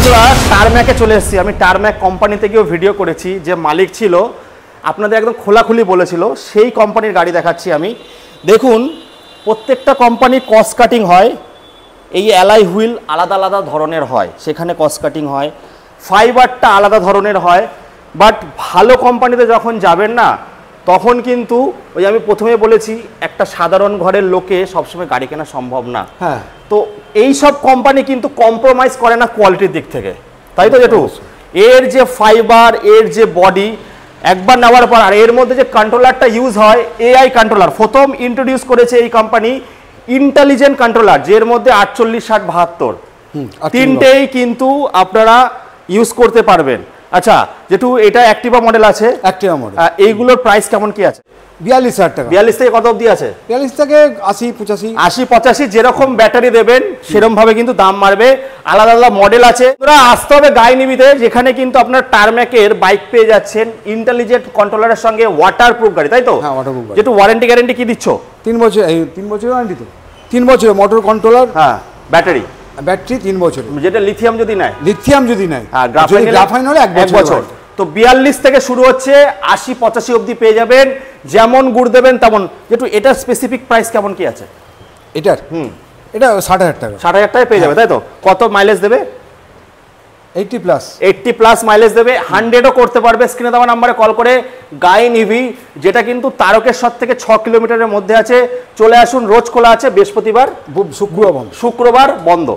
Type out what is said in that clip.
বন্ধুরা টারম্যাকে চলে এসেছি। আমি টারম্যাক কোম্পানিতে গিয়েও ভিডিও করেছি, যে মালিক ছিল আপনাদের একদম খোলাখুলি বলেছিল, সেই কোম্পানির গাড়ি দেখাচ্ছি আমি। দেখুন প্রত্যেকটা কোম্পানির কস্ট কাটিং হয়, এই অ্যালাই হুইল আলাদা আলাদা ধরনের হয়, সেখানে কস্ট কাটিং হয়, ফাইবারটা আলাদা ধরনের হয়। বাট ভালো কোম্পানিতে যখন যাবেন না, তখন কিন্তু ওই আমি প্রথমে বলেছি একটা সাধারণ ঘরের লোকে সবসময় গাড়ি কেনা সম্ভব না। হ্যাঁ, তো এই সব কোম্পানি কিন্তু কম্প্রোমাইজ করে না কোয়ালিটির দিক থেকে, তাই তো জেঠু? এর যে ফাইবার, এর যে বডি, একবার নেওয়ার পর, আর এর মধ্যে যে কন্ট্রোলারটা ইউজ হয় এআই কন্ট্রোলার, প্রথম ইন্ট্রোডিউস করেছে এই কোম্পানি ইন্টেলিজেন্ট কন্ট্রোলার, যের মধ্যে 48, 60, 72 তিনটেই কিন্তু আপনারা ইউজ করতে পারবেন। আচ্ছা যেটু এটা অ্যাক্টিভা মডেল আছে, অ্যাক্টিভা মডেল, এইগুলোর প্রাইস কেমন কি আছে? 42,000 টাকা। 42 থেকে কত অবধি আছে? 42 থেকে 80, 85। 80, 85 যেরকম ব্যাটারি দেবেন সেরকম ভাবে কিন্তু দাম মারবে। আলাদা আলাদা মডেল আছে। তোরা আসতে হবে গাইনিবিতে, যেখানে কিন্তু আপনার টারম্যাকের বাইক পেয়ে যাচ্ছেন ইন্টেলিজেন্ট কন্ট্রোলারের সঙ্গে ওয়াটারপ্রুফ গাড়ি, তাই তো? হ্যাঁ, ওয়াটারপ্রুফ গাড়ি। যেটু ওয়ারেন্টি গ্যারেন্টি কি দিচ্ছ? 3 বছর, এই 3 বছর ওয়ারেন্টি তো। 3 বছর মোটর কন্ট্রোলার, হ্যাঁ, ব্যাটারি 3 বছর। যেটা লিথিয়াম যদি নেয়, লিথিয়াম যদি নেয়, হ্যাঁ, গ্রাফাইন হলে 1 বছর। তো 42 থেকে শুরু হচ্ছে, 80, 85 অবধি পেয়ে যাবেন। যেমন গুড় দেবেন তেমন। যেটু এটার স্পেসিফিক প্রাইস কেমন কি আছে? এটার এটা 60,000 টাকা। 60,000 টাকায় পেয়ে যাবে, তাই তো? কত মাইলেজ দেবে? 80 প্লাস মাইলেজ দেবে। 100ও করতে পারবে। স্ক্রিনে দেওয়া নাম্বারে কল করে গাইন ইভি, যেটা কিন্তু তারকেশ্বর থেকে 6 কিলোমিটারের মধ্যে আছে। চলে আসুন, রোজ খোলা আছে, বৃহস্পতিবার শুক্রবার বন্ধ।